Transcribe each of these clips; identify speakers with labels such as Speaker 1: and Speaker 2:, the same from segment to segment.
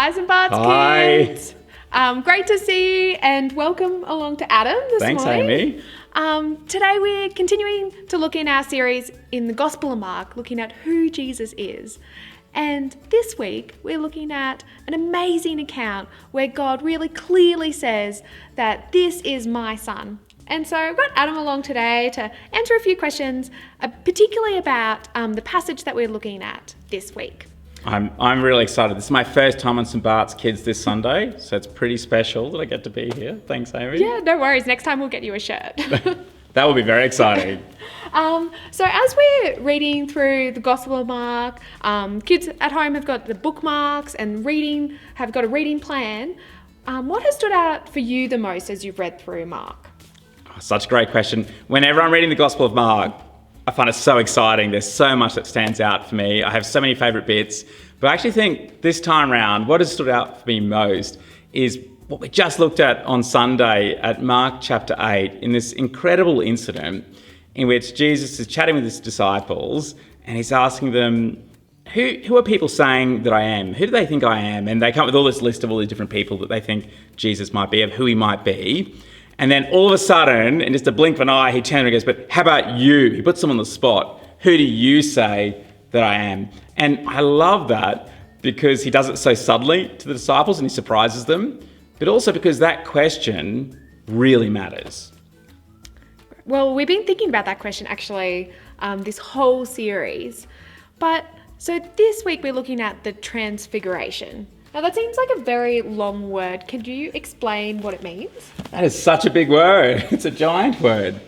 Speaker 1: Hi, some Bart's
Speaker 2: Hi.
Speaker 1: kids. Great to see you and welcome along to Adam this
Speaker 2: Thanks,
Speaker 1: morning.
Speaker 2: Amy.
Speaker 1: Today we're continuing to look in our series in the Gospel of Mark, looking at who Jesus is. And this week we're looking at an amazing account where God really clearly says that this is my son. And so I've got Adam along today to answer a few questions, particularly about the passage that we're looking at this week.
Speaker 2: I'm really excited. This is my first time on St. Bart's Kids this Sunday, so it's pretty special that I get to be here. Thanks, Amy.
Speaker 1: Yeah, no worries. Next time we'll get you a shirt.
Speaker 2: That will be very exciting.
Speaker 1: So as we're reading through the Gospel of Mark, kids at home have got the bookmarks and have got a reading plan. What has stood out for you the most as you've read through Mark?
Speaker 2: Oh, such a great question. Whenever I'm reading the Gospel of Mark, I find it so exciting. There's so much that stands out for me. I have so many favourite bits. But I actually think this time round, what has stood out for me most is what we just looked at on Sunday at Mark chapter 8, in this incredible incident in which Jesus is chatting with his disciples and he's asking them, who are people saying that I am? Who do they think I am? And they come up with all this list of all these different people that they think Jesus might be, of who he might be. And then all of a sudden, in just a blink of an eye, he turns and goes, but how about you? He puts them on the spot. Who do you say that I am? And I love that because he does it so subtly to the disciples and he surprises them, but also because that question really matters.
Speaker 1: Well, we've been thinking about that question actually this whole series. So this week we're looking at the Transfiguration. Now that seems like a very long word. Could you explain what it means?
Speaker 2: That is such a big word. It's a giant word.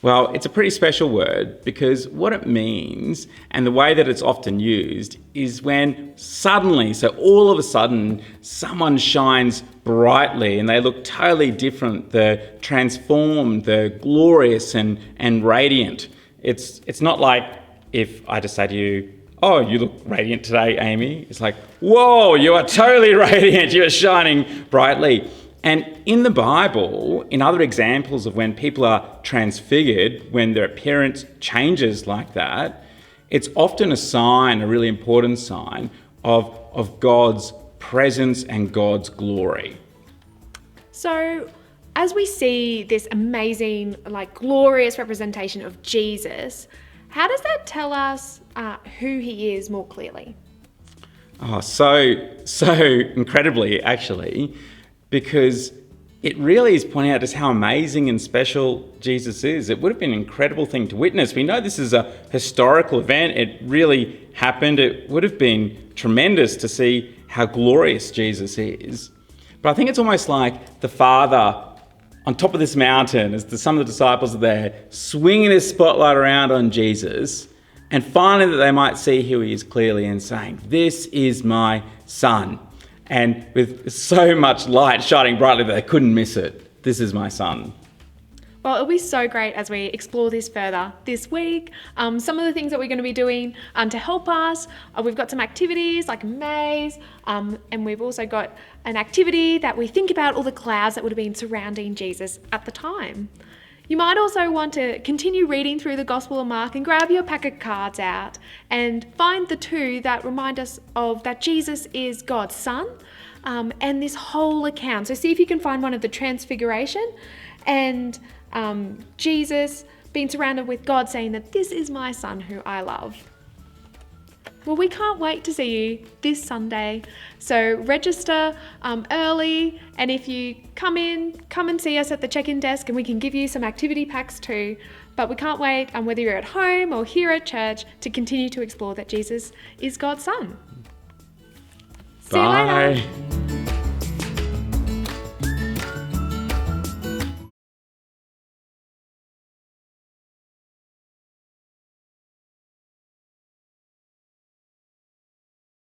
Speaker 2: Well, it's a pretty special word because what it means and the way that it's often used is when suddenly, so all of a sudden, someone shines brightly and they look totally different. They're transformed, they're glorious and radiant. It's not like if I just say to you, oh, you look radiant today, Amy. It's like, whoa, you are totally radiant. You are shining brightly. And in the Bible, in other examples of when people are transfigured, when their appearance changes like that, it's often a sign, a really important sign of God's presence and God's glory.
Speaker 1: So as we see this amazing, glorious representation of Jesus, how does that tell us who he is more clearly?
Speaker 2: Oh, so incredibly, actually, because it really is pointing out just how amazing and special Jesus is. It would have been an incredible thing to witness. We know this is a historical event. It really happened. It would have been tremendous to see how glorious Jesus is. But I think it's almost like the Father on top of this mountain, as some of the disciples are there, swinging his spotlight around on Jesus, and finally that they might see who he is clearly and saying, this is my son. And with so much light shining brightly that they couldn't miss it, this is my son.
Speaker 1: Well, it'll be so great as we explore this further this week. Some of the things that we're going to be doing to help us, we've got some activities like a maze, and we've also got an activity that we think about all the clouds that would have been surrounding Jesus at the time. You might also want to continue reading through the Gospel of Mark and grab your pack of cards out and find the two that remind us of that Jesus is God's son and this whole account. So see if you can find one of the Transfiguration and Jesus being surrounded with God saying that this is my son who I love. Well, we can't wait to see you this Sunday. So register early, and if you come and see us at the check-in desk and we can give you some activity packs too. But we can't wait, whether you're at home or here at church, to continue to explore that Jesus is God's son. See you later.
Speaker 2: Bye.